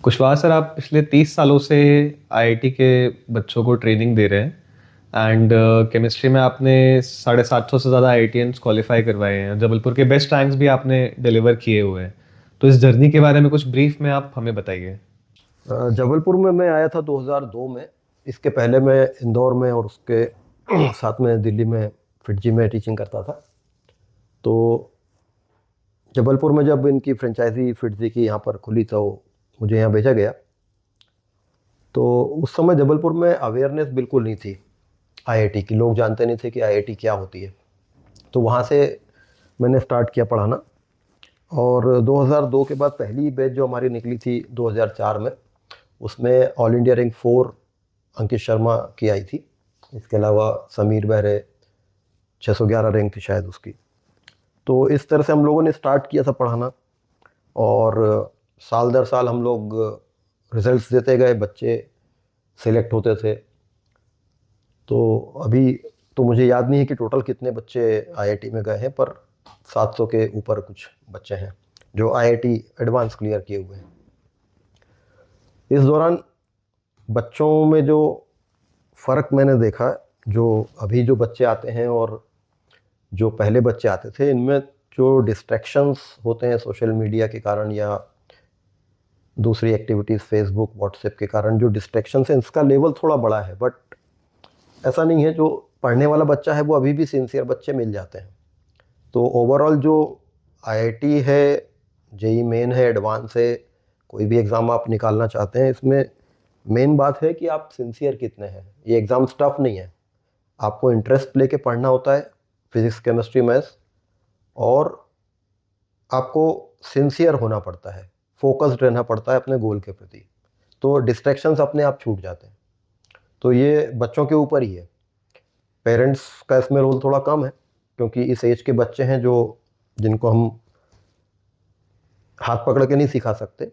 Kushwaha sir, आप पिछले 30 सालों से आईआईटी के बच्चों को ट्रेनिंग दे रहे हैं एंड केमिस्ट्री में आपने 750 से ज़्यादा आईआईटीएंस क्वालिफाई करवाए हैं। जबलपुर के बेस्ट रैंक्स भी आपने डिलीवर किए हुए हैं। तो इस जर्नी के बारे में कुछ ब्रीफ में आप हमें बताइए। जबलपुर में मैं आया था 2002 में। इसके पहले मैं इंदौर में और उसके साथ में दिल्ली में फिटजी में टीचिंग करता था। तो जबलपुर में जब इनकी फ्रेंचाइजी फिटजी की यहाँ पर खुली तो मुझे यहाँ भेजा गया। तो उस समय जबलपुर में अवेयरनेस बिल्कुल नहीं थी आईआईटी की। लोग जानते नहीं थे कि आईआईटी क्या होती है। तो वहाँ से मैंने स्टार्ट किया पढ़ाना। और 2002 के बाद पहली बैच जो हमारी निकली थी 2004 में, उसमें all India rank 4 Ankit Sharma की आई थी। इसके अलावा समीर बहरे 611 रैंक थी शायद उसकी। तो इस तरह से हम लोगों ने स्टार्ट किया था पढ़ाना। और साल दर साल हम लोग रिजल्ट्स देते गए, बच्चे सिलेक्ट होते थे। तो अभी तो मुझे याद नहीं है कि टोटल कितने बच्चे आईआईटी में गए हैं, पर 700 के ऊपर कुछ बच्चे हैं जो आईआईटी एडवांस क्लियर किए हुए हैं। इस दौरान बच्चों में जो फ़र्क मैंने देखा, जो अभी जो बच्चे आते हैं और जो पहले बच्चे आते थे, इनमें जो डिस्ट्रैक्शंस होते हैं सोशल मीडिया के कारण या दूसरी एक्टिविटीज़ फेसबुक व्हाट्सएप के कारण, जो डिस्ट्रैक्शंस हैं इसका लेवल थोड़ा बड़ा है। बट ऐसा नहीं है, जो पढ़ने वाला बच्चा है वो अभी भी सिंसियर बच्चे मिल जाते हैं। तो ओवरऑल जो आईआईटी है, जेई मेन है, एडवांस है, कोई भी एग्ज़ाम आप निकालना चाहते हैं, इसमें मेन बात है कि आप सिंसियर कितने हैं। ये एग्ज़ाम टफ नहीं है। आपको इंटरेस्ट लेके पढ़ना होता है, फिजिक्स केमिस्ट्री मैथ्स, और आपको सिंसियर होना पड़ता है, फोकस्ड रहना पड़ता है अपने गोल के प्रति। तो डिस्ट्रैक्शंस अपने आप छूट जाते हैं। तो ये बच्चों के ऊपर ही है। पेरेंट्स का इसमें रोल थोड़ा कम है, क्योंकि इस एज के बच्चे हैं जो जिनको हम हाथ पकड़ के नहीं सिखा सकते।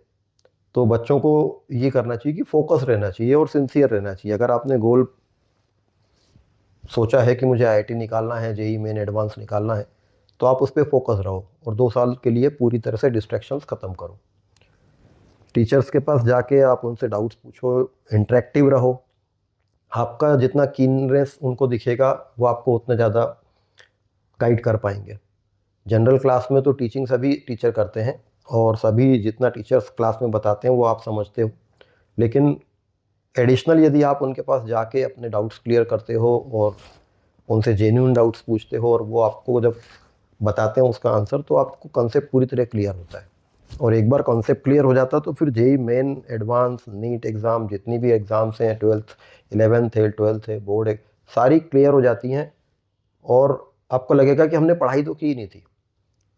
तो बच्चों को ये करना चाहिए कि फोकस रहना चाहिए और सिंसियर रहना चाहिए। अगर आपने गोल सोचा है कि मुझे आईआईटी निकालना है, जेई मेन एडवांस निकालना है, तो आप उस पर फोकस रहो और 2 साल के लिए पूरी तरह से डिस्ट्रैक्शंस ख़त्म करो। टीचर्स के पास जाके आप उनसे डाउट्स पूछो, इंटरेक्टिव रहो। आपका जितना कीननेस उनको दिखेगा, वो आपको उतना ज़्यादा गाइड कर पाएंगे। जनरल क्लास में तो टीचिंग सभी टीचर करते हैं और सभी जितना टीचर्स क्लास में बताते हैं वो आप समझते हो। लेकिन एडिशनल यदि आप उनके पास जाके अपने डाउट्स क्लियर करते हो और उनसे जेन्युइन डाउट्स पूछते हो और वो आपको जब बताते हैं उसका आंसर, तो आपको कॉन्सेप्ट पूरी तरह क्लियर होता है। और एक बार कॉन्सेप्ट क्लियर हो जाता है तो फिर JEE main advanced NEET exam, जितनी भी एग्ज़ाम्स हैं, 12th 11th है, 12th है, बोर्ड है, सारी क्लियर हो जाती हैं। और आपको लगेगा कि हमने पढ़ाई तो की नहीं थी।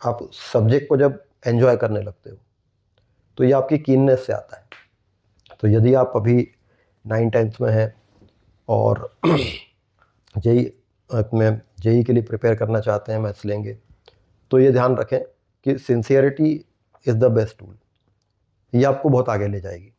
आप सब्जेक्ट को जब एंजॉय करने लगते हो, तो ये आपकी कीननेस से आता है। तो यदि आप अभी 9th-10th में हैं और जेई में जेई के लिए प्रिपेयर करना चाहते हैं, मैथ्स लेंगे, तो ये ध्यान रखें कि sincerity is the best tool. ये आपको बहुत आगे ले जाएगी।